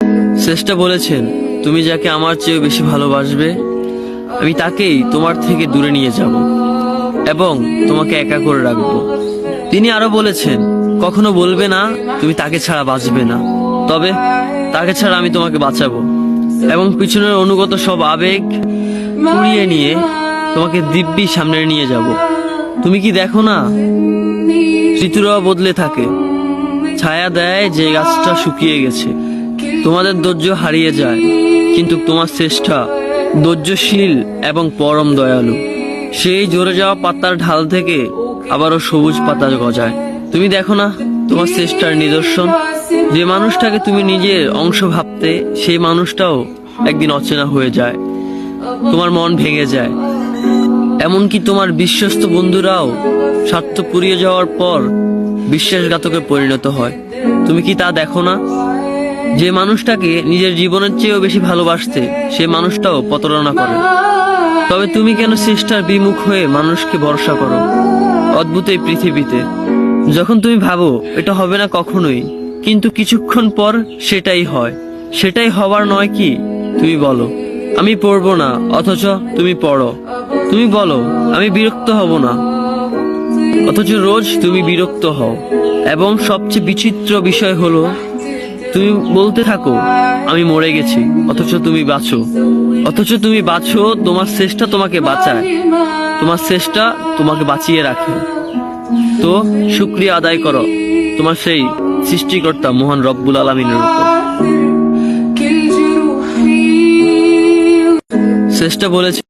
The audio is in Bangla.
শ্রেষ্ঠ বলেছেন, তুমি যাকে আমার চেয়ে বেশি ভালোবাসবে আমি তাকেই তোমার থেকে দূরে নিয়ে যাব এবং তোমাকে একা করে রাখবো। তিনি আরো বলেছেন, কখনো বলবে না তুমি তাকে ছাড়া বাঁচবে না, তবে তাকে ছাড়া আমি তোমাকে বাঁচাবো এবং পিছনের অনুগত সব আবেগ কুড়িয়ে নিয়ে তোমাকে দিব্যি সামনে নিয়ে যাব। তুমি কি দেখো না, ঋতুরা বদলে থাকে, ছায়া দেয় যে গাছটা শুকিয়ে গেছে। তোমাদের ধৈর্য হারিয়ে যায়, কিন্তু তোমার শ্রেষ্ঠা ধৈর্যশীল এবং পরম দয়ালু। সেই ঝরে যাওয়া পাতার ঢাল থেকে আবারও সবুজ পাতা গজায়। তুমি দেখো না তোমার শ্রেষ্ঠার নিদর্শন, যে মানুষটাকে তুমি নিজের অংশ ভাবতে সেই মানুষটাও একদিন অচেনা হয়ে যায়, তোমার মন ভেঙে যায়। এমনকি তোমার বিশ্বস্ত বন্ধুরাও স্বার্থ পুড়িয়ে যাওয়ার পর বিশ্বাসঘাতকে পরিণত হয়। তুমি কি তা দেখো না? যে মানুষটাকে নিজের জীবনের চেয়েও বেশি ভালোবাসতে সে মানুষটাও প্রতারণা করে। তবে তুমি কেন চেষ্টার বিমুখ হয়ে মানুষকে ভরসা করো? অদ্ভুত এই পৃথিবীতে, যখন তুমি ভাবো এটা হবে না কখনোই, কিন্তু কিছুক্ষণ পর সেটাই হয়। সেটাই হবার নয় কি? তুমি বলো আমি পড়বো না, অথচ তুমি পড়ো। তুমি বলো আমি বিরক্ত হব না, অথচ রোজ তুমি বিরক্ত হও। এবং সবচেয়ে বিচিত্র বিষয় হলো, তুমি বলতে থাকো আমি মরে গেছি, অথচ তুমি বাঁচো। তোমার চেষ্টা তোমাকে বাঁচায়, তোমার চেষ্টা তোমাকে বাঁচিয়ে রাখে। তো শুকরিয়া আদায় করো তোমার সেই সৃষ্টিকর্তা মহান রব্বুল আলামিনের উপর। চেষ্টা বলেছে